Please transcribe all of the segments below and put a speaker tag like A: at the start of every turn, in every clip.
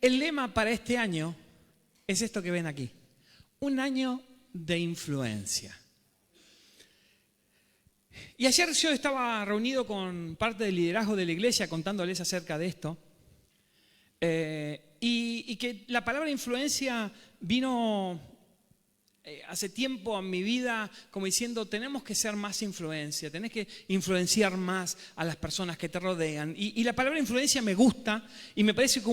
A: El lema para este año es esto que ven aquí. Un año de influencia. Y ayer yo estaba reunido con parte del liderazgo de la iglesia contándoles acerca de esto. Y que la palabra influencia vino hace tiempo en mi vida como diciendo, tenemos que ser más influencia, tenés que influenciar más a las personas que te rodean. Y la palabra influencia me gusta y me parece que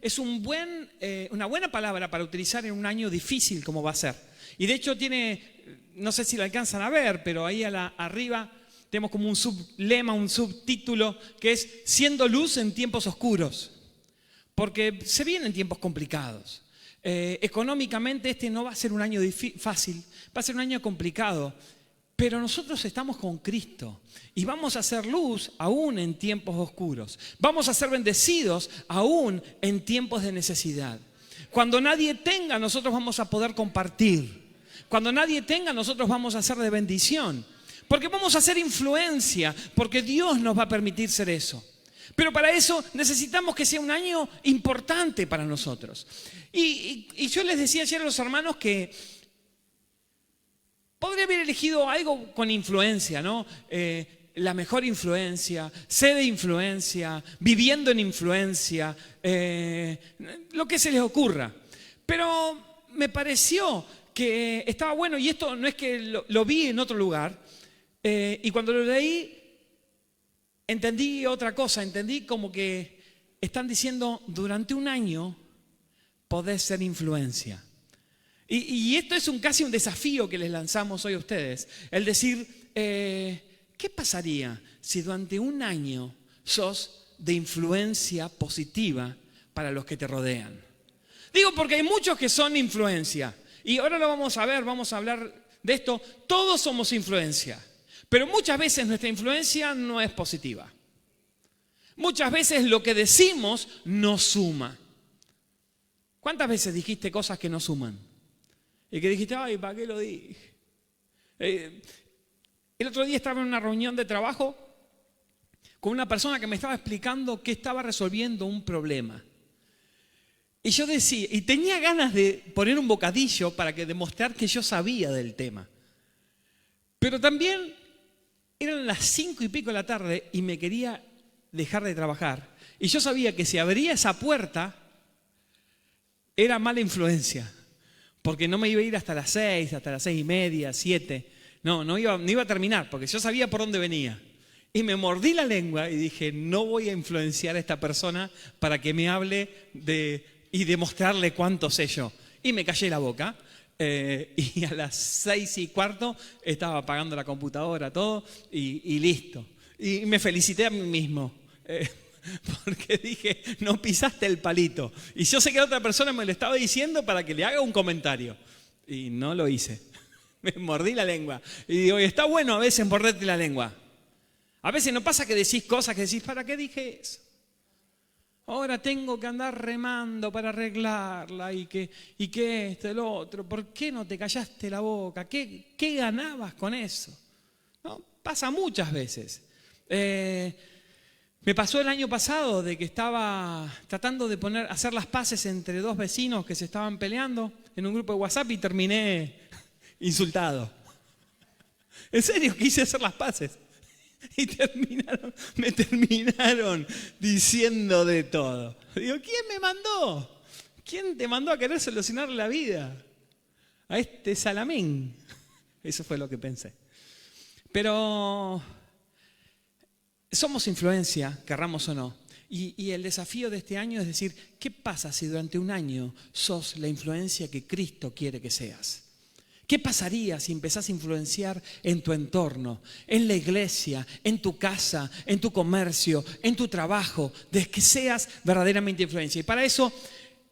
A: es una buena palabra para utilizar en un año difícil como va a ser. Y de hecho tiene, no sé si lo alcanzan a ver, pero ahí arriba tenemos como un sublema, un subtítulo que es siendo luz en tiempos oscuros. Porque se vienen tiempos complicados. Económicamente este no va a ser un año fácil, va a ser un año complicado. Pero nosotros estamos con Cristo y vamos a hacer luz aún en tiempos oscuros. Vamos a ser bendecidos aún en tiempos de necesidad. Cuando nadie tenga, nosotros vamos a poder compartir. Cuando nadie tenga, nosotros vamos a ser de bendición. Porque vamos a hacer influencia, porque Dios nos va a permitir ser eso. Pero para eso necesitamos que sea un año importante para nosotros. Y yo les decía ayer a los hermanos que podría haber elegido algo con influencia, ¿no? La mejor influencia, sé de influencia, viviendo en influencia, lo que se les ocurra. Pero me pareció que estaba bueno, y esto no es que lo vi en otro lugar, y cuando lo leí, entendí otra cosa, entendí como que están diciendo durante un año podés ser influencia. Y esto es casi un desafío que les lanzamos hoy a ustedes. El decir, ¿qué pasaría si durante un año sos de influencia positiva para los que te rodean? Digo porque hay muchos que son influencia. Y ahora lo vamos a ver, vamos a hablar de esto. Todos somos influencia. Pero muchas veces nuestra influencia no es positiva. Muchas veces lo que decimos no suma. ¿Cuántas veces dijiste cosas que no suman? Y que dijiste, ay, ¿para qué lo dije? El otro día estaba en una reunión de trabajo con una persona que me estaba explicando que estaba resolviendo un problema. Y yo decía, y tenía ganas de poner un bocadillo para demostrar que yo sabía del tema. Pero también eran las 5 y pico de la tarde y me quería dejar de trabajar. Y yo sabía que si abría esa puerta, era mala influencia. Porque no me iba a ir hasta las 6, hasta las 6:30, 7. No iba a terminar, porque yo sabía por dónde venía. Y me mordí la lengua y dije, no voy a influenciar a esta persona para que me hable y demostrarle cuánto sé yo. Y me callé la boca. Y a las 6:15 estaba apagando la computadora, todo, y listo. Y me felicité a mí mismo, porque dije, no pisaste el palito. Y yo sé que la otra persona me lo estaba diciendo para que le haga un comentario. Y no lo hice. Me mordí la lengua. Y digo, está bueno a veces morderte la lengua. A veces no pasa que decís cosas que decís, ¿para qué dije eso? Ahora tengo que andar remando para arreglarla y que esto, el otro. ¿Por qué no te callaste la boca? ¿Qué ganabas con eso? ¿No? Pasa muchas veces. Me pasó el año pasado de que estaba tratando de hacer las paces entre dos vecinos que se estaban peleando en un grupo de WhatsApp y terminé insultado. En serio, quise hacer las paces. Y me terminaron diciendo de todo. Digo, ¿quién me mandó? ¿Quién te mandó a querer solucionar la vida? A este salamín. Eso fue lo que pensé. Pero somos influencia, querramos o no. Y el desafío de este año es decir, ¿qué pasa si durante un año sos la influencia que Cristo quiere que seas? ¿Qué pasaría si empezás a influenciar en tu entorno, en la iglesia, en tu casa, en tu comercio, en tu trabajo, de que seas verdaderamente influencia? Y para eso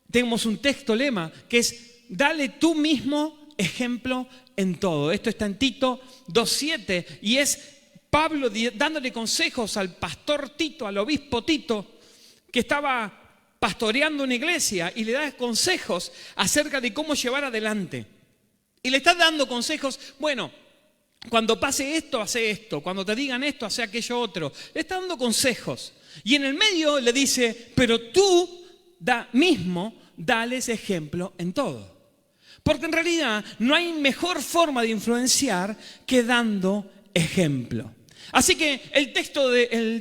A: tenemos un texto lema que es, dale tú mismo ejemplo en todo. Esto está en Tito 2:7 y es Pablo dándole consejos al pastor Tito, al obispo Tito, que estaba pastoreando una iglesia y le da consejos acerca de cómo llevar adelante. Y le está dando consejos, bueno, cuando pase esto, hace esto. Cuando te digan esto, hace aquello otro. Le está dando consejos. Y en el medio le dice, pero tú dales ejemplo en todo. Porque en realidad no hay mejor forma de influenciar que dando ejemplo. Así que el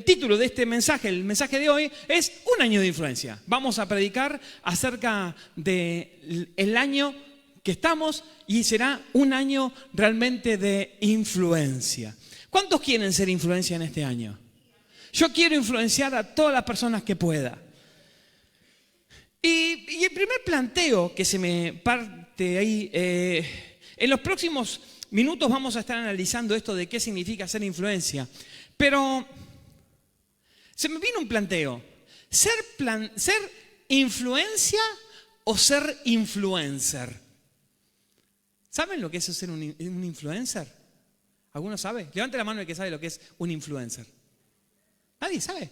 A: título de este mensaje, el mensaje de hoy, es un año de influencia. Vamos a predicar acerca del año que estamos y será un año realmente de influencia. ¿Cuántos quieren ser influencia en este año? Yo quiero influenciar a todas las personas que pueda. Y el primer planteo que se me parte ahí, en los próximos minutos vamos a estar analizando esto de qué significa ser influencia. Pero se me vino un planteo. ¿Ser influencia o ser influencer? ¿Saben lo que es ser un influencer? ¿Alguno sabe? Levante la mano el que sabe lo que es un influencer. ¿Nadie sabe?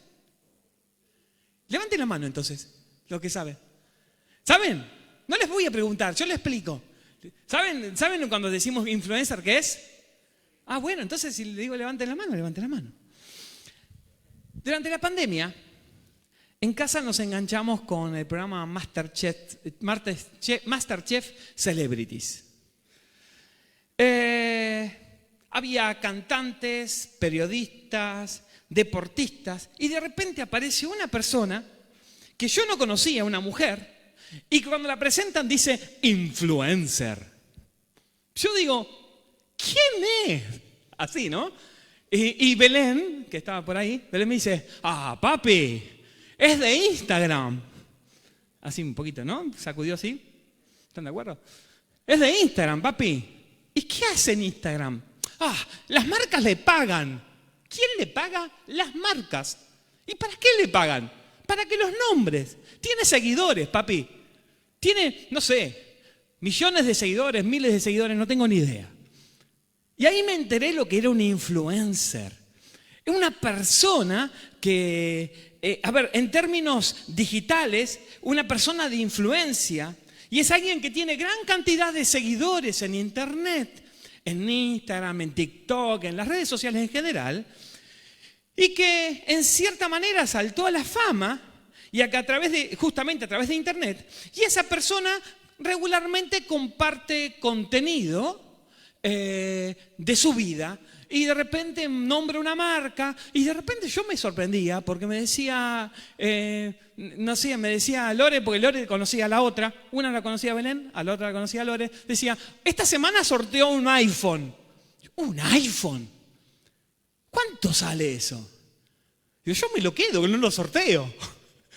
A: Levante la mano entonces, lo que sabe. ¿Saben? No les voy a preguntar, yo les explico. ¿Saben cuando decimos influencer qué es? Ah, bueno, entonces si le digo levanten la mano, levanten la mano. Durante la pandemia, en casa nos enganchamos con el programa Masterchef Celebrities. Había cantantes, periodistas, deportistas, y de repente aparece una persona que yo no conocía, una mujer, y cuando la presentan dice influencer. Yo digo, ¿quién es? Así, ¿no? Y Belén, que estaba por ahí, Belén me dice, papi, es de Instagram. Así un poquito, ¿no? Sacudió así. ¿Están de acuerdo? Es de Instagram, papi. ¿Y qué hace en Instagram? Las marcas le pagan. ¿Quién le paga? Las marcas. ¿Y para qué le pagan? Para que los nombres. Tiene seguidores, papi. Tiene, no sé, millones de seguidores, miles de seguidores, no tengo ni idea. Y ahí me enteré lo que era un influencer. Es una persona que, en términos digitales, una persona de influencia. Y es alguien que tiene gran cantidad de seguidores en Internet, en Instagram, en TikTok, en las redes sociales en general, y que en cierta manera saltó a la fama, y acá justamente a través de Internet, y esa persona regularmente comparte contenido de su vida, y de repente nombra una marca, y de repente yo me sorprendía porque me decía, me decía Lore, porque Lore conocía a la otra, una la conocía a Belén, a la otra la conocía a Lore, decía, esta semana sorteó un iPhone. ¿Un iPhone? ¿Cuánto sale eso? Yo me lo quedo, que no lo sorteo.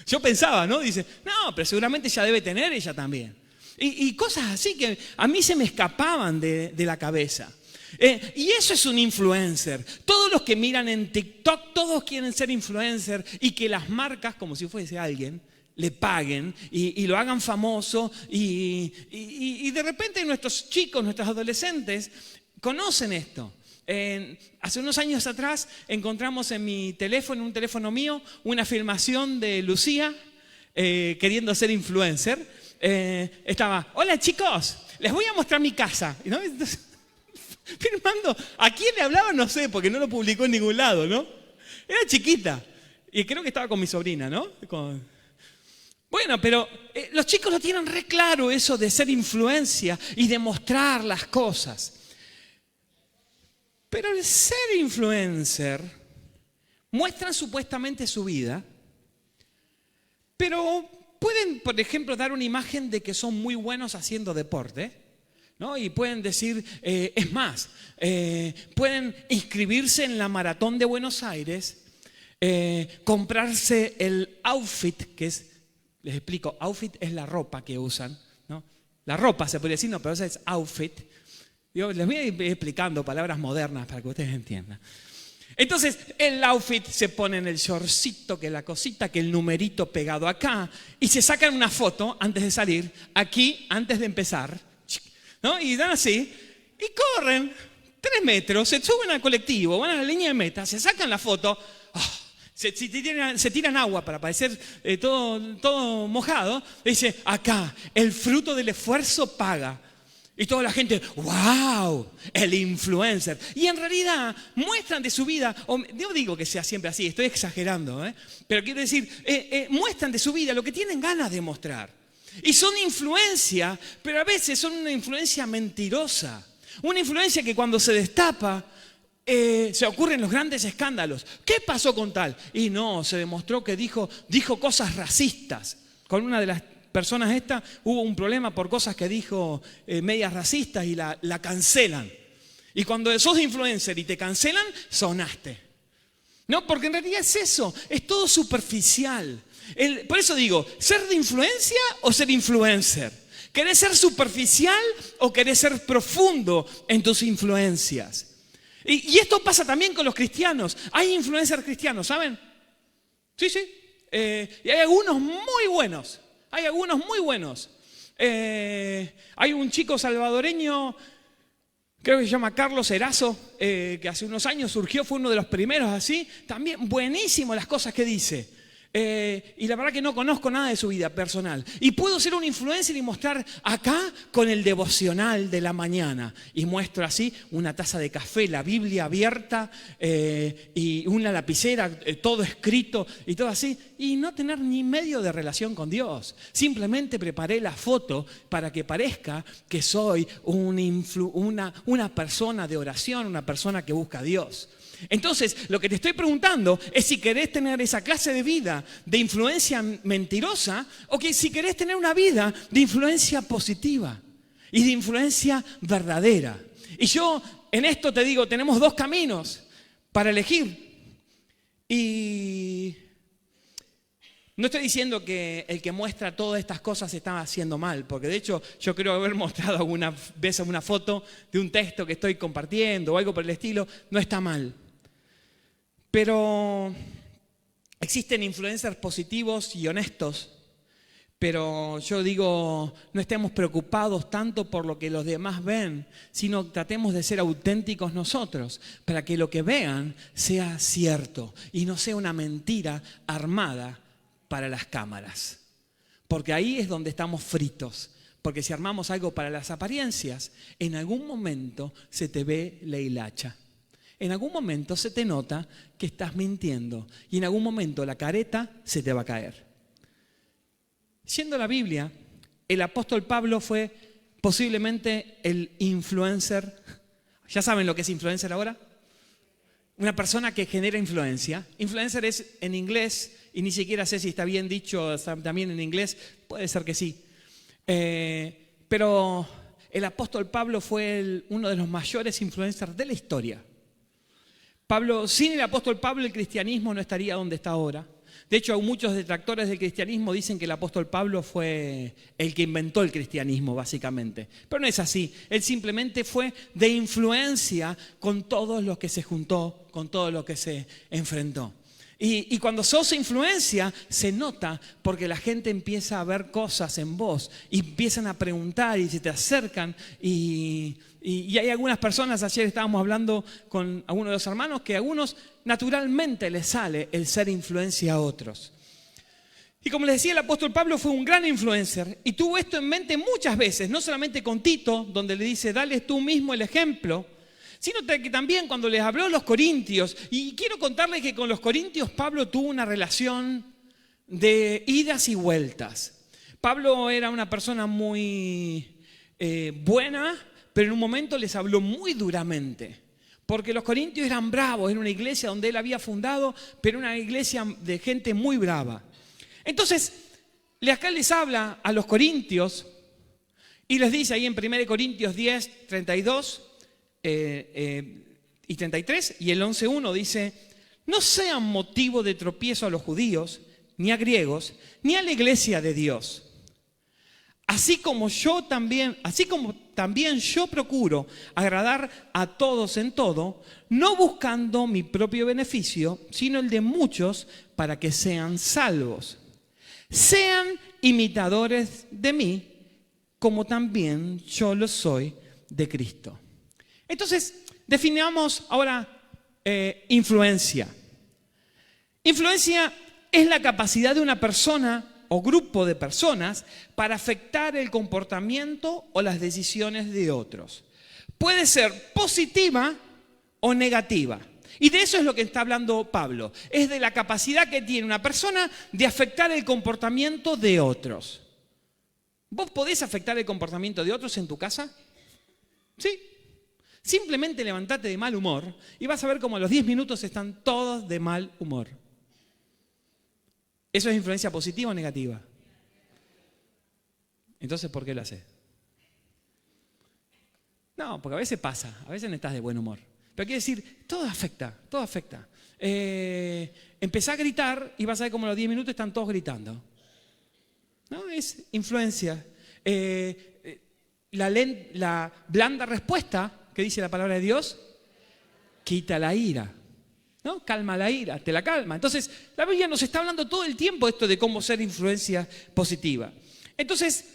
A: Yo pensaba, ¿no? Dice, no, pero seguramente ya debe tener ella también. Y cosas así que a mí se me escapaban de la cabeza. Y eso es un influencer. Todos los que miran en TikTok, todos quieren ser influencer y que las marcas, como si fuese alguien, le paguen y lo hagan famoso. Y de repente nuestros chicos, nuestros adolescentes, conocen esto. Hace unos años atrás encontramos en mi teléfono, un teléfono mío, una filmación de Lucía queriendo ser influencer. Estaba, hola chicos, les voy a mostrar mi casa. ¿No? Entonces, filmando, ¿a quién le hablaba? No sé, porque no lo publicó en ningún lado, ¿no? Era chiquita y creo que estaba con mi sobrina, ¿no? Bueno, pero los chicos lo tienen re claro eso de ser influencia y de mostrar las cosas. Pero el ser influencer muestran supuestamente su vida, pero pueden, por ejemplo, dar una imagen de que son muy buenos haciendo deporte, ¿no? Y pueden decir, es más, pueden inscribirse en la Maratón de Buenos Aires, comprarse el outfit, que es, les explico, outfit es la ropa que usan, ¿no? La ropa se podría decir, no, pero esa es outfit. Yo les voy a ir explicando palabras modernas para que ustedes entiendan. Entonces, el outfit se pone en el shortcito, que la cosita, que el numerito pegado acá, y se sacan una foto antes de salir, aquí, antes de empezar, ¿no? Y dan así, y corren 3 metros, se suben al colectivo, van a la línea de meta, se sacan la foto, se tiran agua para parecer todo mojado, y dice, acá, el fruto del esfuerzo paga. Y toda la gente, wow, el influencer. Y en realidad muestran de su vida, yo digo que sea siempre así, estoy exagerando, pero quiero decir, muestran de su vida lo que tienen ganas de mostrar. Y son influencia, pero a veces son una influencia mentirosa. Una influencia que cuando se destapa, se ocurren los grandes escándalos. ¿Qué pasó con tal? Y no, se demostró que dijo cosas racistas. Con una de las personas hubo un problema por cosas que dijo medias racistas y la cancelan. Y cuando sos influencer y te cancelan, sonaste. No, porque en realidad es eso, es todo superficial. Por eso digo, ¿ser de influencia o ser influencer? ¿Querés ser superficial o querés ser profundo en tus influencias? Y esto pasa también con los cristianos. Hay influencers cristianos, ¿saben? Sí. Y hay algunos muy buenos. Hay un chico salvadoreño, creo que se llama Carlos Erazo, que hace unos años surgió, fue uno de los primeros así. También buenísimo las cosas que dice. Y la verdad que no conozco nada de su vida personal. Y puedo ser un influencer y mostrar acá con el devocional de la mañana. Y muestro así una taza de café, la Biblia abierta y una lapicera, todo escrito y todo así. Y no tener ni medio de relación con Dios. Simplemente preparé la foto para que parezca que soy una persona de oración, una persona que busca a Dios. Entonces, lo que te estoy preguntando es si querés tener esa clase de vida de influencia mentirosa o que si querés tener una vida de influencia positiva y de influencia verdadera. Y yo en esto te digo, tenemos dos caminos para elegir. Y no estoy diciendo que el que muestra todas estas cosas está haciendo mal, porque de hecho yo creo haber mostrado alguna vez una foto de un texto que estoy compartiendo o algo por el estilo, no está mal. Pero existen influencers positivos y honestos, pero yo digo, no estemos preocupados tanto por lo que los demás ven, sino tratemos de ser auténticos nosotros, para que lo que vean sea cierto y no sea una mentira armada para las cámaras. Porque ahí es donde estamos fritos. Porque si armamos algo para las apariencias, en algún momento se te ve la hilacha. En algún momento se te nota que estás mintiendo. Y en algún momento la careta se te va a caer. Siendo la Biblia, el apóstol Pablo fue posiblemente el influencer. ¿Ya saben lo que es influencer ahora? Una persona que genera influencia. Influencer es en inglés, y ni siquiera sé si está bien dicho también en inglés. Puede ser que sí. Pero el apóstol Pablo fue uno de los mayores influencers de la historia. Sin el apóstol Pablo el cristianismo no estaría donde está ahora. De hecho, muchos detractores del cristianismo dicen que el apóstol Pablo fue el que inventó el cristianismo, básicamente. Pero no es así. Él simplemente fue de influencia con todos los que se juntó, con todos los que se enfrentó. Y cuando sos influencia, se nota porque la gente empieza a ver cosas en vos y empiezan a preguntar y se te acercan. Y hay algunas personas, ayer estábamos hablando con algunos de los hermanos, que a algunos naturalmente les sale el ser influencia a otros. Y como les decía, el apóstol Pablo fue un gran influencer y tuvo esto en mente muchas veces, no solamente con Tito, donde le dice, dale tú mismo el ejemplo, sino que también cuando les habló a los corintios. Y quiero contarles que con los corintios Pablo tuvo una relación de idas y vueltas. Pablo era una persona muy buena, pero en un momento les habló muy duramente. Porque los corintios eran bravos, era una iglesia donde él había fundado, pero una iglesia de gente muy brava. Entonces, acá les habla a los corintios y les dice ahí en 1 Corintios 10, 32 y 33, y el 11.1 dice, no sean motivo de tropiezo a los judíos, ni a griegos, ni a la iglesia de Dios. Así como también yo procuro agradar a todos en todo, no buscando mi propio beneficio, sino el de muchos para que sean salvos. Sean imitadores de mí, como también yo lo soy de Cristo. Entonces, definamos ahora influencia. Influencia es la capacidad de una persona o grupo de personas para afectar el comportamiento o las decisiones de otros. Puede ser positiva o negativa. Y de eso es lo que está hablando Pablo. Es de la capacidad que tiene una persona de afectar el comportamiento de otros. ¿Vos podés afectar el comportamiento de otros en tu casa? Sí. Simplemente levantate de mal humor y vas a ver cómo a los 10 minutos están todos de mal humor. ¿Eso es influencia positiva o negativa? Entonces, ¿por qué lo haces? No, porque a veces pasa, a veces no estás de buen humor. Pero quiere decir, todo afecta, todo afecta. Empezá a gritar y vas a ver cómo a los 10 minutos están todos gritando. ¿No? Es influencia. La blanda respuesta, que dice la palabra de Dios, quita la ira. ¿No? Calma la ira, te la calma. Entonces, la Biblia nos está hablando todo el tiempo esto de cómo ser influencia positiva. Entonces,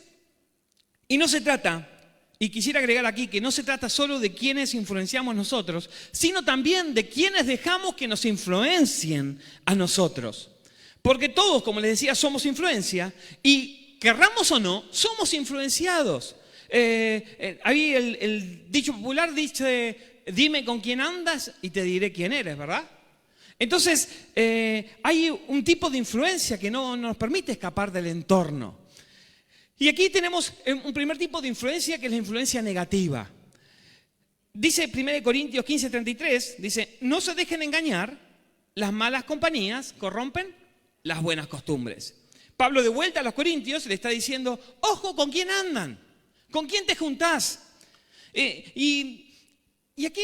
A: y no se trata, y quisiera agregar aquí que no se trata solo de quienes influenciamos nosotros, sino también de quienes dejamos que nos influencien a nosotros. Porque todos, como les decía, somos influencia y querramos o no, somos influenciados. Ahí el dicho popular dice, dime con quién andas y te diré quién eres, ¿verdad? Entonces, hay un tipo de influencia que no nos permite escapar del entorno. Y aquí tenemos un primer tipo de influencia que es la influencia negativa. Dice 1 Corintios 15:33, dice, no se dejen engañar, las malas compañías corrompen las buenas costumbres. Pablo de vuelta a los Corintios le está diciendo, ojo con quién andan, con quién te juntás. Y aquí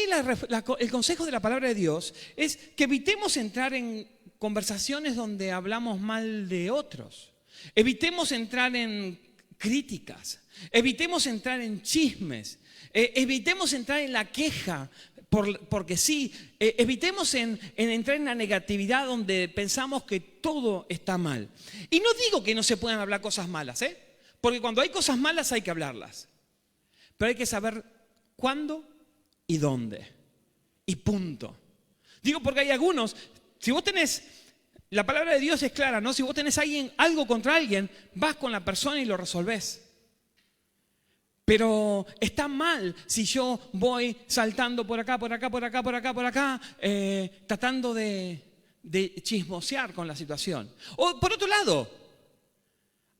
A: el consejo de la palabra de Dios es que evitemos entrar en conversaciones donde hablamos mal de otros. Evitemos entrar en críticas. Evitemos entrar en chismes. Evitemos entrar en la queja, porque sí. Evitemos en entrar en la negatividad donde pensamos que todo está mal. Y no digo que no se puedan hablar cosas malas, porque cuando hay cosas malas hay que hablarlas. Pero hay que saber cuándo y dónde. Y punto. Digo porque hay algunos, si vos tenés, la palabra de Dios es clara, ¿no? Si vos tenés algo contra alguien, vas con la persona y lo resolvés. Pero está mal si yo voy saltando por acá, por acá, por acá, por acá, por acá, tratando de chismosear con la situación. O por otro lado,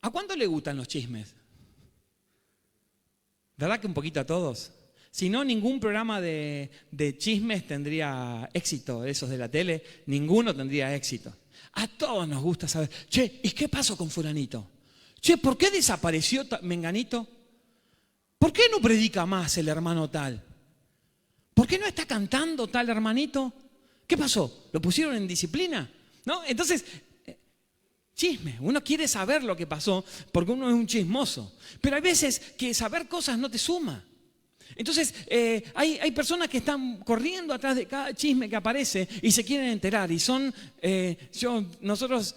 A: ¿a cuánto le gustan los chismes? ¿Verdad que un poquito a todos? Si no, ningún programa de chismes tendría éxito, esos de la tele, ninguno tendría éxito. A todos nos gusta saber, che, ¿y qué pasó con fulanito? Che, ¿por qué desapareció menganito? ¿Por qué no predica más el hermano tal? ¿Por qué no está cantando tal hermanito? ¿Qué pasó? ¿Lo pusieron en disciplina? ¿No? Entonces, chisme. Uno quiere saber lo que pasó porque uno es un chismoso. Pero hay veces que saber cosas no te suma. Entonces, hay personas que están corriendo atrás de cada chisme que aparece y se quieren enterar. Y son, nosotros,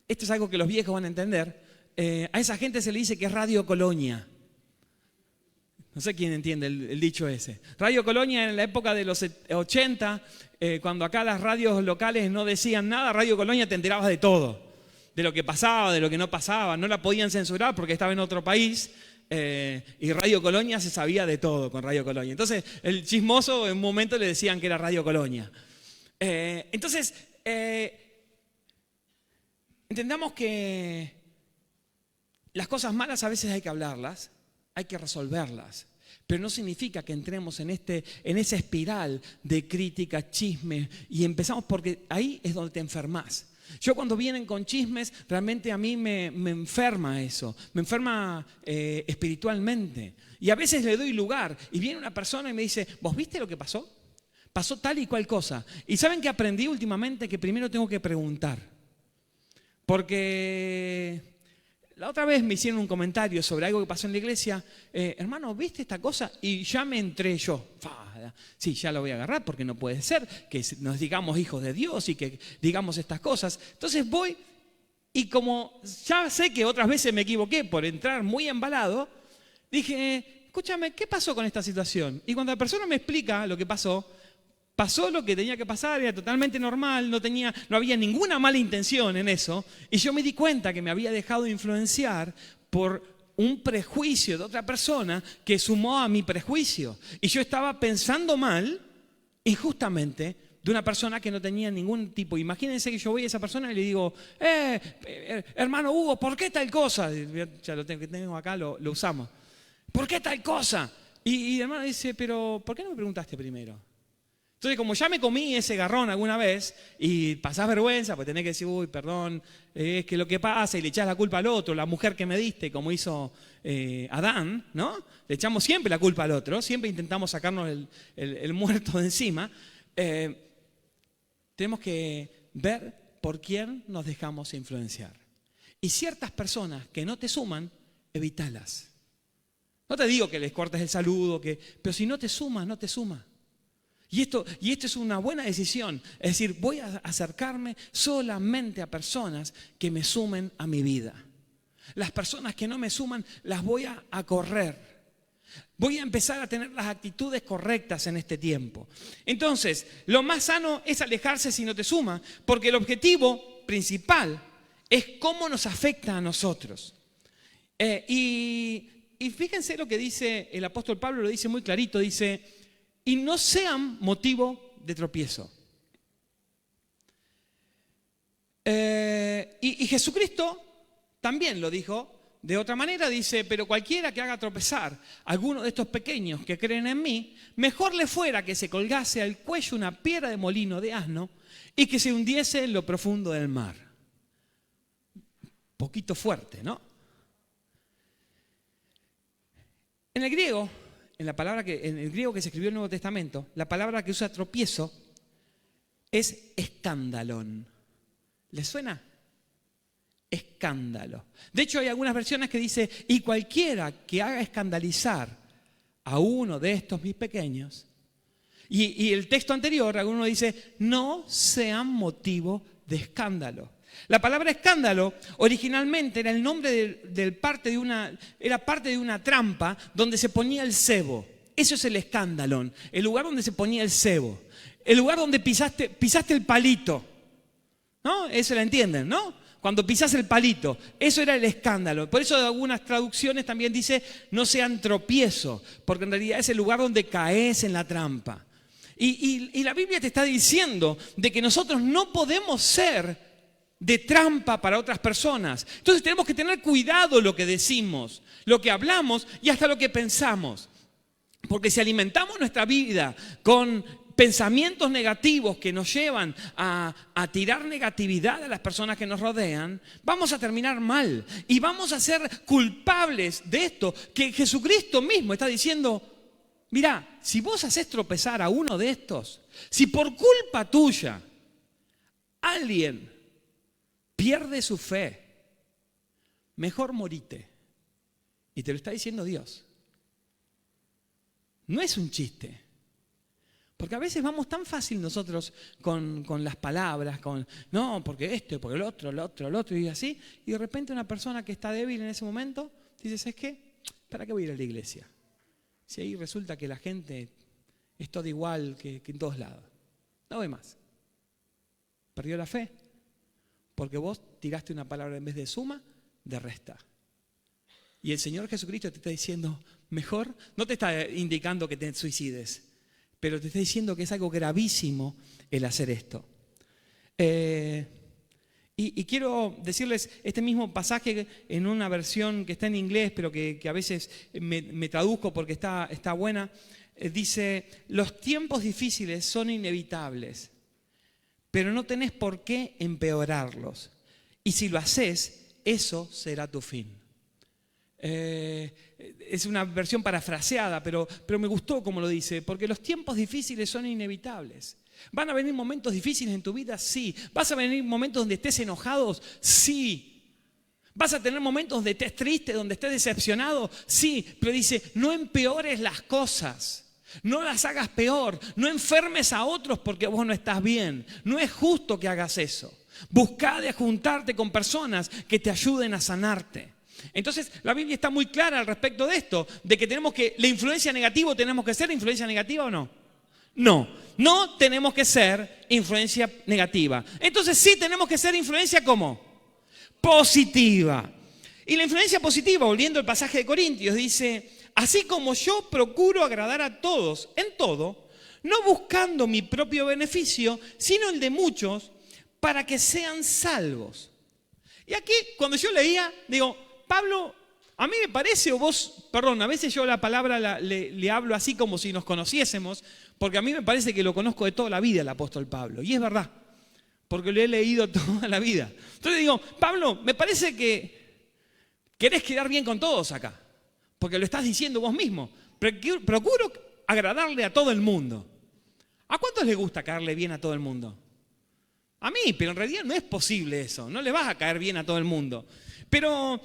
A: esto es algo que los viejos van a entender, a esa gente se le dice que es Radio Colonia. No sé quién entiende el dicho ese. Radio Colonia en la época de los 80, cuando acá las radios locales no decían nada, Radio Colonia te enterabas de todo. De lo que pasaba, de lo que no pasaba. No la podían censurar porque estaba en otro país. Y Radio Colonia se sabía de todo con Radio Colonia. Entonces, el chismoso en un momento le decían que era Radio Colonia. Entonces, entendamos que las cosas malas a veces hay que hablarlas, hay que resolverlas. Pero no significa que entremos en esa espiral de crítica, chisme, y empezamos porque ahí es donde te enfermas. Yo cuando vienen con chismes, realmente a mí me enferma eso, me enferma espiritualmente. Y a veces le doy lugar y viene una persona y me dice, ¿vos viste lo que pasó? Pasó tal y cual cosa. Y ¿saben qué aprendí últimamente? Que primero tengo que preguntar. Porque la otra vez me hicieron un comentario sobre algo que pasó en la iglesia. Hermano, ¿viste esta cosa? Y ya me entré yo. Sí, ya lo voy a agarrar porque no puede ser que nos digamos hijos de Dios y que digamos estas cosas. Entonces voy y como ya sé que otras veces me equivoqué por entrar muy embalado, dije, escúchame, ¿qué pasó con esta situación? Y cuando la persona me explica lo que pasó pasó lo que tenía que pasar, era totalmente normal, no había ninguna mala intención en eso. Y yo me di cuenta que me había dejado influenciar por un prejuicio de otra persona que sumó a mi prejuicio. Y yo estaba pensando mal, injustamente, de una persona que no tenía ningún tipo. Imagínense que yo voy a esa persona y le digo, hermano Hugo, ¿por qué tal cosa? Ya lo tengo acá, lo usamos. ¿Por qué tal cosa? Y el hermano dice, pero ¿por qué no me preguntaste primero? Entonces, como ya me comí ese garrón alguna vez y pasás vergüenza, pues tenés que decir, uy, perdón, es que lo que pasa, y le echás la culpa al otro, la mujer que me diste, como hizo Adán, ¿no? Le echamos siempre la culpa al otro, siempre intentamos sacarnos el muerto de encima. Tenemos que ver por quién nos dejamos influenciar. Y ciertas personas que no te suman, evítalas. No te digo que les cortes el saludo, pero si no te suma, no te suma. Y esto es una buena decisión. Es decir, voy a acercarme solamente a personas que me sumen a mi vida. Las personas que no me suman, las voy a correr. Voy a empezar a tener las actitudes correctas en este tiempo. Entonces, lo más sano es alejarse si no te suma, porque el objetivo principal es cómo nos afecta a nosotros. Y fíjense lo que dice el apóstol Pablo, lo dice muy clarito, dice, y no sean motivo de tropiezo. Y Jesucristo también lo dijo de otra manera, dice, pero cualquiera que haga tropezar a alguno de estos pequeños que creen en mí, mejor le fuera que se colgase al cuello una piedra de molino de asno y que se hundiese en lo profundo del mar. Poquito fuerte, ¿no? En el griego, en el griego que se escribió en el Nuevo Testamento, la palabra que usa tropiezo es escándalon. ¿Les suena? Escándalo. De hecho, hay algunas versiones que dice, y cualquiera que haga escandalizar a uno de estos mis pequeños. Y el texto anterior, alguno dice, no sean motivo de escándalo. La palabra escándalo originalmente era el nombre era parte de una trampa donde se ponía el cebo. Eso es el escándalo, el lugar donde se ponía el cebo. El lugar donde pisaste el palito. ¿No? Eso lo entienden, ¿no? Cuando pisás el palito, eso era el escándalo. Por eso algunas traducciones también dice no sean tropiezo, porque en realidad es el lugar donde caes en la trampa. Y la Biblia te está diciendo de que nosotros no podemos ser de trampa para otras personas. Entonces tenemos que tener cuidado lo que decimos, lo que hablamos y hasta lo que pensamos. Porque si alimentamos nuestra vida con pensamientos negativos que nos llevan a tirar negatividad a las personas que nos rodean, vamos a terminar mal y vamos a ser culpables de esto que Jesucristo mismo está diciendo. Mirá, si vos haces tropezar a uno de estos, si por culpa tuya alguien pierde su fe, mejor morite. Y te lo está diciendo Dios. No es un chiste. Porque a veces vamos tan fácil nosotros con las palabras, no, porque esto, porque el otro, y así. Y de repente una persona que está débil en ese momento, dice, ¿sabes qué? ¿Para qué voy a ir a la iglesia? Si ahí resulta que la gente es toda igual que en todos lados. No voy más. Perdió la fe. Porque vos tiraste una palabra en vez de suma, de resta. Y el Señor Jesucristo te está diciendo, mejor, no te está indicando que te suicides, pero te está diciendo que es algo gravísimo el hacer esto. Y quiero decirles este mismo pasaje en una versión que está en inglés, pero que a veces me traduzco porque está buena. Dice, los tiempos difíciles son inevitables, pero no tenés por qué empeorarlos. Y si lo haces, eso será tu fin. Es una versión parafraseada, pero me gustó como lo dice, porque los tiempos difíciles son inevitables. ¿Van a venir momentos difíciles en tu vida? Sí. ¿Vas a venir momentos donde estés enojado? Sí. ¿Vas a tener momentos donde estés triste, donde estés decepcionado? Sí. Pero dice, no empeores las cosas. No las hagas peor. No enfermes a otros porque vos no estás bien. No es justo que hagas eso. Buscá de juntarte con personas que te ayuden a sanarte. Entonces la Biblia está muy clara al respecto de esto, de que la influencia negativa, ¿tenemos que ser influencia negativa o no? No, no tenemos que ser influencia negativa. Entonces sí tenemos que ser influencia ¿cómo? Positiva. Y la influencia positiva, volviendo al pasaje de Corintios, dice, así como yo procuro agradar a todos en todo, no buscando mi propio beneficio, sino el de muchos, para que sean salvos. Y aquí, cuando yo leía, digo, Pablo, a mí me parece, a veces yo la palabra le hablo así como si nos conociésemos, porque a mí me parece que lo conozco de toda la vida el apóstol Pablo. Y es verdad, porque lo he leído toda la vida. Entonces digo, Pablo, me parece que querés quedar bien con todos acá, porque lo estás diciendo vos mismo. Procuro agradarle a todo el mundo. ¿A cuántos les gusta caerle bien a todo el mundo? A mí, pero en realidad no es posible eso. No le vas a caer bien a todo el mundo. Pero,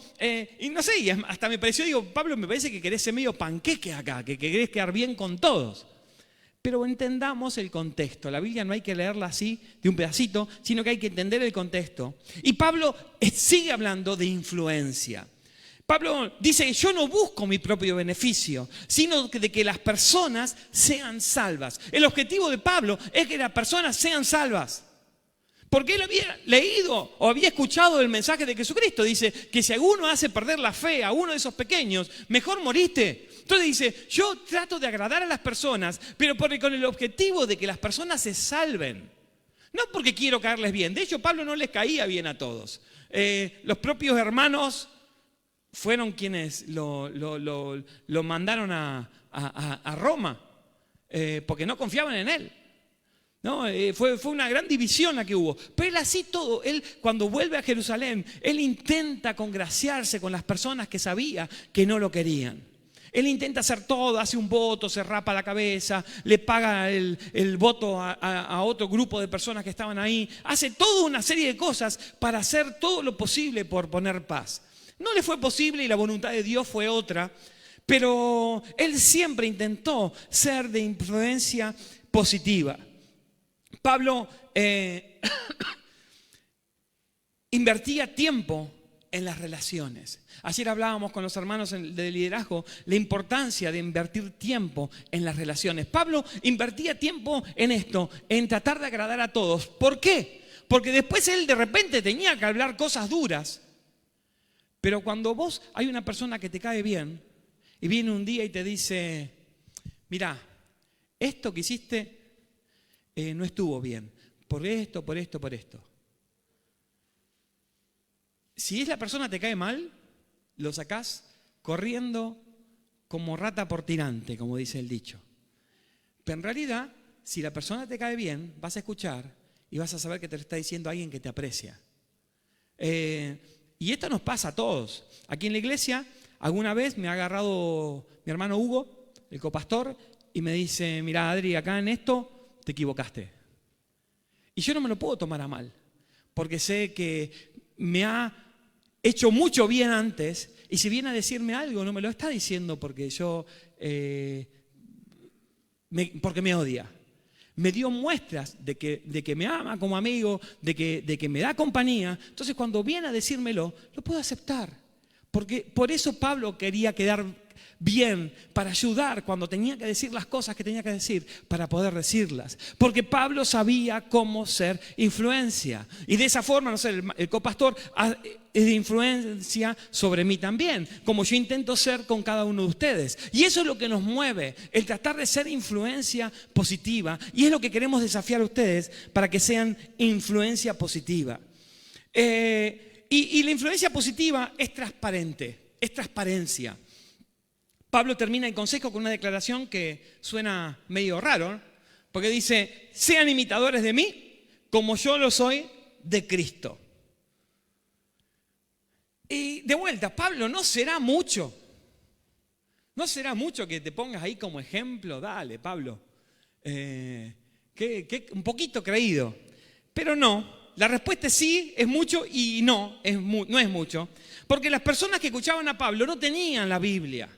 A: y no sé, y hasta me pareció, digo, Pablo, me parece que querés ser medio panqueque acá, que querés quedar bien con todos. Pero entendamos el contexto. La Biblia no hay que leerla así, de un pedacito, sino que hay que entender el contexto. Y Pablo sigue hablando de influencia. Pablo dice, yo no busco mi propio beneficio, sino de que las personas sean salvas. El objetivo de Pablo es que las personas sean salvas. Porque él había leído o había escuchado el mensaje de Jesucristo. Dice que si alguno hace perder la fe a uno de esos pequeños, mejor moriste. Entonces dice, yo trato de agradar a las personas, pero con el objetivo de que las personas se salven. No porque quiero caerles bien. De hecho, Pablo no les caía bien a todos. Los propios hermanos fueron quienes lo mandaron a Roma, porque no confiaban en él. ¿No? Fue una gran división la que hubo. Pero él así todo, él cuando vuelve a Jerusalén, él intenta congraciarse con las personas que sabía que no lo querían. Él intenta hacer todo, hace un voto, se rapa la cabeza, le paga el voto a otro grupo de personas que estaban ahí. Hace toda una serie de cosas para hacer todo lo posible por poner paz. No le fue posible y la voluntad de Dios fue otra, pero él siempre intentó ser de influencia positiva. Pablo invertía tiempo en las relaciones. Ayer hablábamos con los hermanos de liderazgo la importancia de invertir tiempo en las relaciones. Pablo invertía tiempo en esto, en tratar de agradar a todos. ¿Por qué? Porque después él de repente tenía que hablar cosas duras. Pero cuando hay una persona que te cae bien y viene un día y te dice, mirá, esto que hiciste no estuvo bien, por esto, por esto, por esto. Si la persona te cae mal, lo sacás corriendo como rata por tirante, como dice el dicho. Pero en realidad, si la persona te cae bien, vas a escuchar y vas a saber que te lo está diciendo alguien que te aprecia. Y esto nos pasa a todos. Aquí en la iglesia, alguna vez me ha agarrado mi hermano Hugo, el copastor, y me dice, mirá Adri, acá en esto te equivocaste. Y yo no me lo puedo tomar a mal, porque sé que me ha hecho mucho bien antes, y si viene a decirme algo, no me lo está diciendo porque porque me odia. Me dio muestras de que me ama como amigo, de que me da compañía. Entonces cuando viene a decírmelo, lo puedo aceptar. Porque por eso Pablo quería quedar bien, para ayudar cuando tenía que decir las cosas que tenía que decir, para poder decirlas. Porque Pablo sabía cómo ser influencia. Y de esa forma, no sé, el copastor es de influencia sobre mí también, como yo intento ser con cada uno de ustedes. Y eso es lo que nos mueve, el tratar de ser influencia positiva. Y es lo que queremos desafiar a ustedes para que sean influencia positiva. Y la influencia positiva es transparente, es transparencia. Pablo termina el consejo con una declaración que suena medio raro, ¿no? Porque dice, sean imitadores de mí como yo lo soy de Cristo. Y de vuelta, Pablo, no será mucho que te pongas ahí como ejemplo. Dale, Pablo, un poquito creído. Pero no, la respuesta es sí, es mucho, y no es mucho. Porque las personas que escuchaban a Pablo no tenían la Biblia.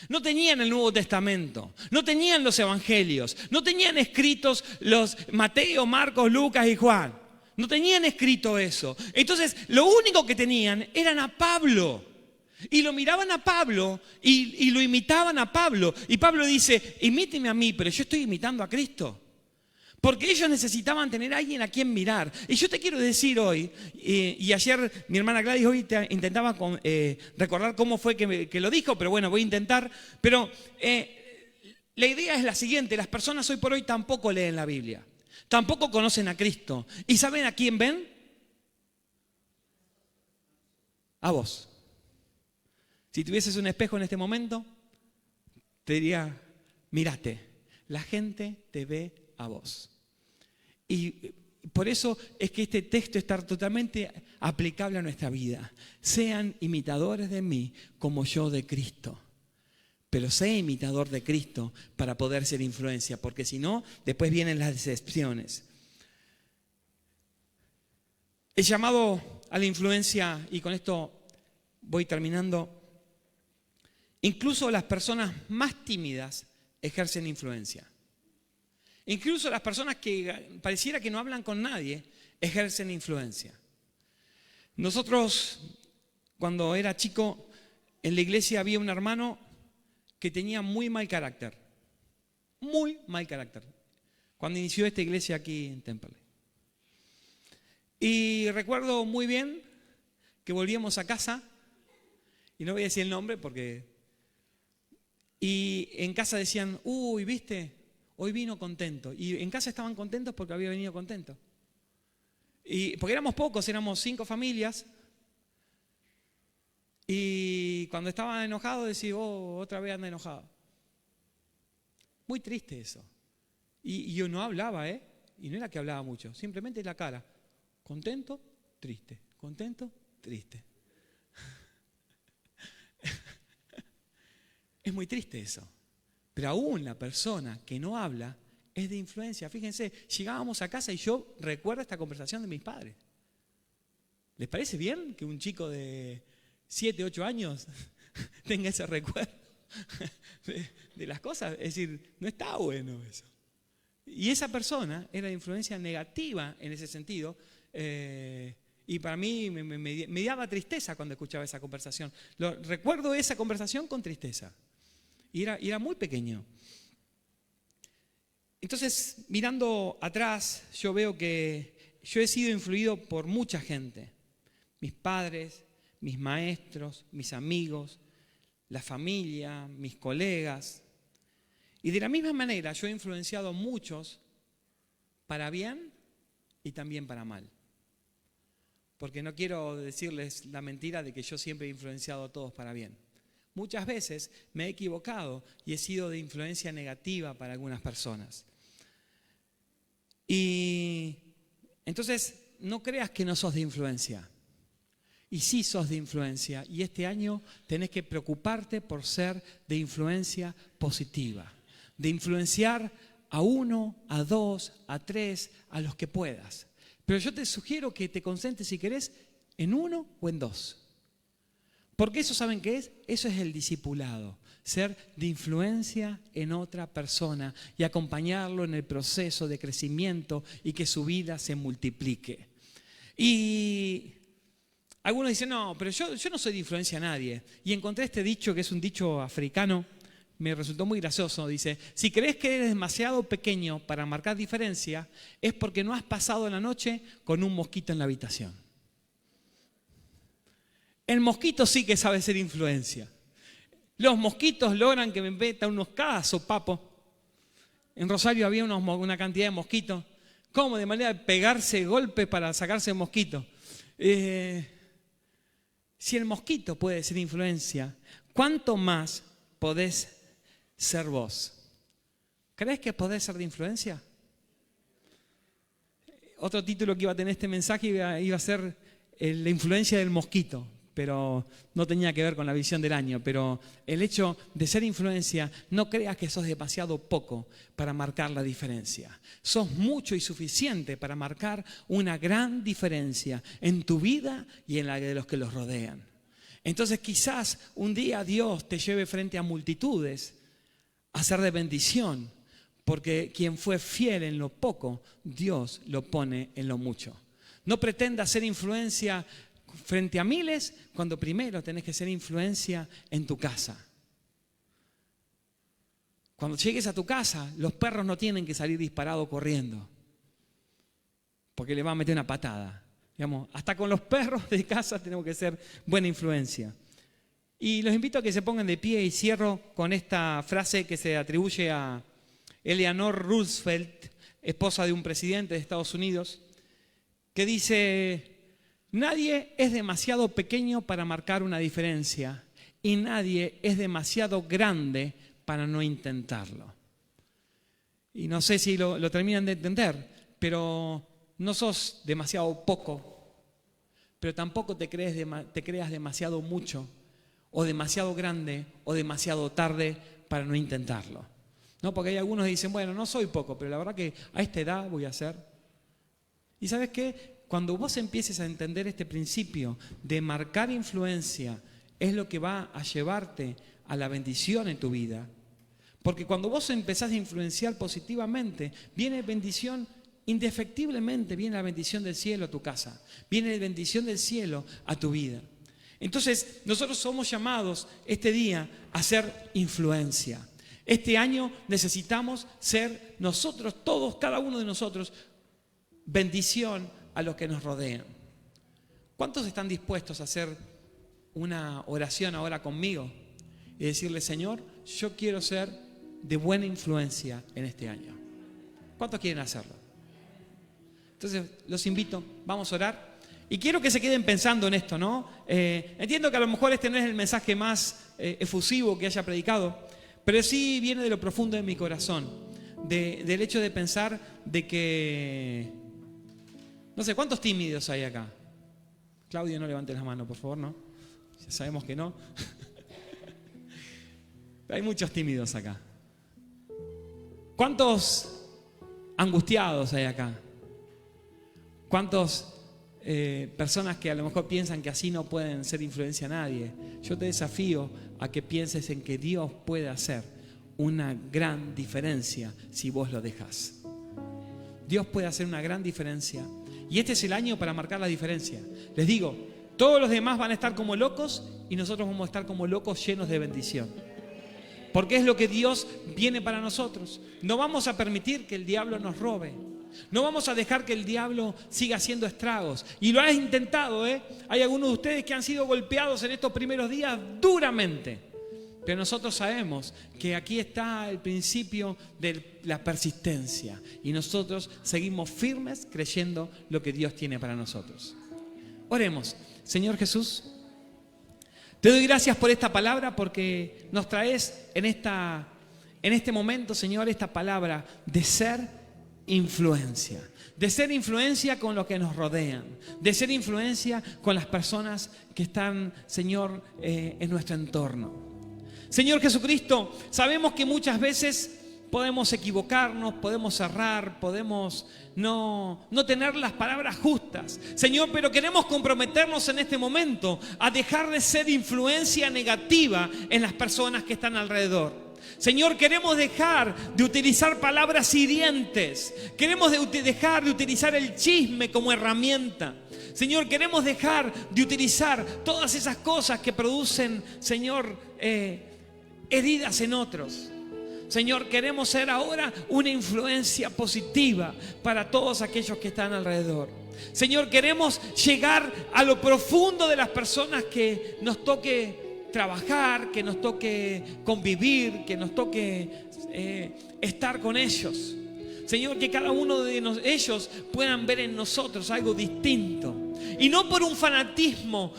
A: No tenían el Nuevo Testamento, no tenían los Evangelios, no tenían escritos los Mateo, Marcos, Lucas y Juan. No tenían escrito eso. Entonces, lo único que tenían eran a Pablo. Y lo miraban a Pablo y lo imitaban a Pablo. Y Pablo dice, imíteme a mí, pero yo estoy imitando a Cristo. Porque ellos necesitaban tener a alguien a quien mirar. Y yo te quiero decir hoy, y ayer mi hermana Gladys hoy intentaba recordar cómo fue que lo dijo, pero bueno, voy a intentar. Pero la idea es la siguiente: las personas hoy por hoy tampoco leen la Biblia, tampoco conocen a Cristo. ¿Y saben a quién ven? A vos. Si tuvieses un espejo en este momento, te diría, mírate, la gente te ve a vos. Y por eso es que este texto está totalmente aplicable a nuestra vida. Sean imitadores de mí como yo de Cristo. Pero sé imitador de Cristo para poder ser influencia, porque si no, después vienen las decepciones. El llamado a la influencia, y con esto voy terminando, incluso las personas más tímidas ejercen influencia. Incluso las personas que pareciera que no hablan con nadie, ejercen influencia. Nosotros, cuando era chico, en la iglesia había un hermano que tenía muy mal carácter. Muy mal carácter. Cuando inició esta iglesia aquí en Temperley. Y recuerdo muy bien que volvíamos a casa, y no voy a decir el nombre porque... Y en casa decían, uy, ¿viste? Hoy vino contento. Y en casa estaban contentos porque había venido contento. Y porque éramos pocos, éramos 5 familias. Y cuando estaba enojado decía, oh, otra vez anda enojado. Muy triste eso. Y yo no hablaba, y no era que hablaba mucho, simplemente la cara. Contento, triste. Contento, triste. Es muy triste eso. Pero aún la persona que no habla es de influencia. Fíjense, llegábamos a casa y yo recuerdo esta conversación de mis padres. ¿Les parece bien que un chico de 7, 8 años tenga ese recuerdo de las cosas? Es decir, no está bueno eso. Y esa persona era de influencia negativa en ese sentido. Y para mí me daba tristeza cuando escuchaba esa conversación. Recuerdo esa conversación con tristeza. Y era muy pequeño. Entonces, mirando atrás, yo veo que yo he sido influido por mucha gente. Mis padres, mis maestros, mis amigos, la familia, mis colegas. Y de la misma manera yo he influenciado a muchos para bien y también para mal. Porque no quiero decirles la mentira de que yo siempre he influenciado a todos para bien. Muchas veces me he equivocado y he sido de influencia negativa para algunas personas. Y entonces no creas que no sos de influencia. Y sí sos de influencia. Y este año tenés que preocuparte por ser de influencia positiva. De influenciar a 1, a 2, a 3, a los que puedas. Pero yo te sugiero que te concentres, si querés, en 1 o en 2. Porque eso, ¿saben qué es? Eso es el discipulado. Ser de influencia en otra persona y acompañarlo en el proceso de crecimiento y que su vida se multiplique. Y algunos dicen, no, pero yo no soy de influencia a nadie. Y encontré este dicho, que es un dicho africano, me resultó muy gracioso. Dice, si crees que eres demasiado pequeño para marcar diferencia, es porque no has pasado la noche con un mosquito en la habitación. El mosquito sí que sabe ser influencia. Los mosquitos logran que me metan unos cada sopapo. En Rosario había una cantidad de mosquitos. ¿Cómo? De manera de pegarse golpes para sacarse el mosquito. Si el mosquito puede ser influencia, ¿cuánto más podés ser vos? ¿Crees que podés ser de influencia? Otro título que iba a tener este mensaje iba a ser la influencia del mosquito. Pero no tenía que ver con la visión del año. Pero el hecho de ser influencia, no creas que sos demasiado poco para marcar la diferencia. Sos mucho y suficiente para marcar una gran diferencia en tu vida y en la de los que los rodean. Entonces quizás un día Dios te lleve frente a multitudes a ser de bendición. Porque quien fue fiel en lo poco, Dios lo pone en lo mucho. No pretendas ser influencia frente a miles, cuando primero tenés que ser influencia en tu casa. Cuando llegues a tu casa, los perros no tienen que salir disparados corriendo. porque le va a meter una patada. Digamos, hasta con los perros de casa tenemos que ser buena influencia. Y los invito a que se pongan de pie y cierro con esta frase que se atribuye a Eleanor Roosevelt, esposa de un presidente de Estados Unidos, que dice: nadie es demasiado pequeño para marcar una diferencia y nadie es demasiado grande para no intentarlo. Y no sé si lo terminan de entender, pero no sos demasiado poco, pero tampoco te creas demasiado mucho, o demasiado grande, o demasiado tarde para no intentarlo. ¿No? Porque hay algunos que dicen, bueno, no soy poco, pero la verdad que a esta edad voy a ser. ¿Y sabes qué? Cuando vos empieces a entender este principio de marcar influencia, es lo que va a llevarte a la bendición en tu vida. Porque cuando vos empezás a influenciar positivamente, viene bendición, indefectiblemente viene la bendición del cielo a tu casa, viene la bendición del cielo a tu vida. Entonces, nosotros somos llamados este día a ser influencia. Este año necesitamos ser nosotros, todos, cada uno de nosotros, bendición a los que nos rodean. ¿Cuántos están dispuestos a hacer una oración ahora conmigo y decirle, Señor, yo quiero ser de buena influencia en este año? ¿Cuántos quieren hacerlo? Entonces, los invito, vamos a orar. Y quiero que se queden pensando en esto, ¿no? Entiendo que a lo mejor este no es el mensaje más efusivo que haya predicado, pero sí viene de lo profundo de mi corazón, del hecho de pensar de que... No sé, ¿cuántos tímidos hay acá? Claudio, no levante las manos, por favor, ¿no? Ya sabemos que no. Hay muchos tímidos acá. ¿Cuántos angustiados hay acá? ¿Cuántos personas que a lo mejor piensan que así no pueden ser influencia a nadie? Yo te desafío a que pienses en que Dios puede hacer una gran diferencia si vos lo dejás. Dios puede hacer una gran diferencia. Y este es el año para marcar la diferencia. Les digo, todos los demás van a estar como locos y nosotros vamos a estar como locos llenos de bendición. Porque es lo que Dios viene para nosotros. No vamos a permitir que el diablo nos robe. No vamos a dejar que el diablo siga haciendo estragos. Y lo has intentado, ¿eh? Hay algunos de ustedes que han sido golpeados en estos primeros días duramente. Pero nosotros sabemos que aquí está el principio de la persistencia. Y nosotros seguimos firmes creyendo lo que Dios tiene para nosotros. Oremos. Señor Jesús, te doy gracias por esta palabra porque nos traes en este momento, Señor, esta palabra de ser influencia. De ser influencia con los que nos rodean. De ser influencia con las personas que están, Señor, en nuestro entorno. Señor Jesucristo, sabemos que muchas veces podemos equivocarnos, podemos errar, podemos no tener las palabras justas. Señor, pero queremos comprometernos en este momento a dejar de ser influencia negativa en las personas que están alrededor. Señor, queremos dejar de utilizar palabras hirientes. Queremos dejar de utilizar el chisme como herramienta. Señor, queremos dejar de utilizar todas esas cosas que producen, Señor, heridas en otros. Señor, queremos ser ahora una influencia positiva para todos aquellos que están alrededor. Señor, queremos llegar a lo profundo de las personas que nos toque trabajar, que nos toque convivir, que nos toque estar con ellos. Señor, que cada uno de ellos puedan ver en nosotros algo distinto. Y no por un fanatismo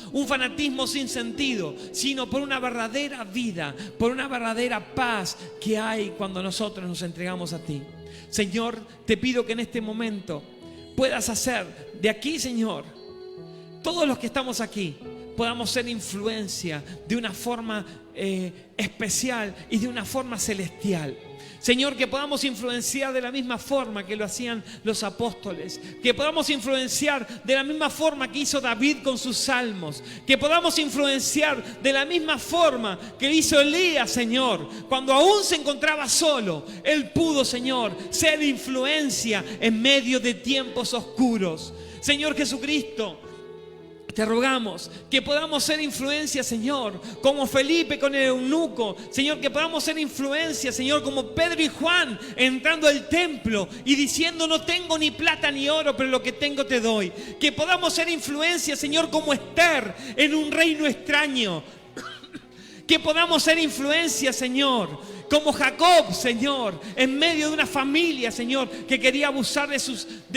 A: sin sentido, sino por una verdadera vida, por una verdadera paz que hay cuando nosotros nos entregamos a ti. Señor, te pido que en este momento puedas hacer de aquí, Señor, todos los que estamos aquí, podamos ser influencia de una forma especial y de una forma celestial. Señor, que podamos influenciar de la misma forma que lo hacían los apóstoles. Que podamos influenciar de la misma forma que hizo David con sus salmos. Que podamos influenciar de la misma forma que hizo Elías, Señor. Cuando aún se encontraba solo, él pudo, Señor, ser influencia en medio de tiempos oscuros. Señor Jesucristo, Te rogamos que podamos ser influencia, Señor, como Felipe con el eunuco. Señor, que podamos ser influencia, Señor, como Pedro y Juan entrando al templo y diciendo: no tengo ni plata ni oro, pero lo que tengo te doy. Que podamos ser influencia, Señor, como Esther en un reino extraño. Que podamos ser influencia, Señor, como Jacob, Señor, en medio de una familia, Señor, que quería abusar de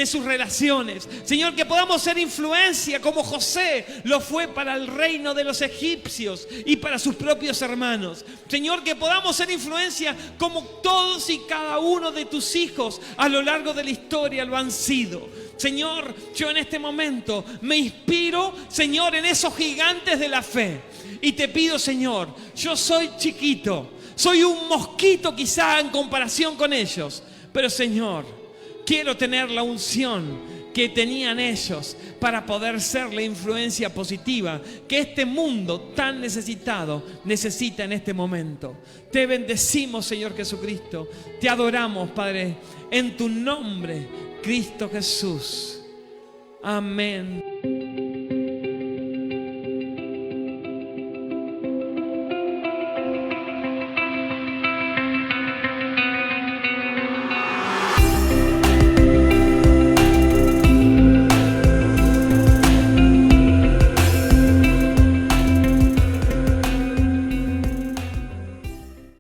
A: sus relaciones. Señor, que podamos ser influencia como José lo fue para el reino de los egipcios y para sus propios hermanos. Señor, que podamos ser influencia como todos y cada uno de tus hijos a lo largo de la historia lo han sido. Señor, yo en este momento me inspiro, Señor, en esos gigantes de la fe. Y te pido, Señor, yo soy chiquito, soy un mosquito quizá en comparación con ellos, pero Señor, quiero tener la unción que tenían ellos para poder ser la influencia positiva que este mundo tan necesitado necesita en este momento. Te bendecimos, Señor Jesucristo, te adoramos, Padre, en tu nombre, Cristo Jesús. Amén.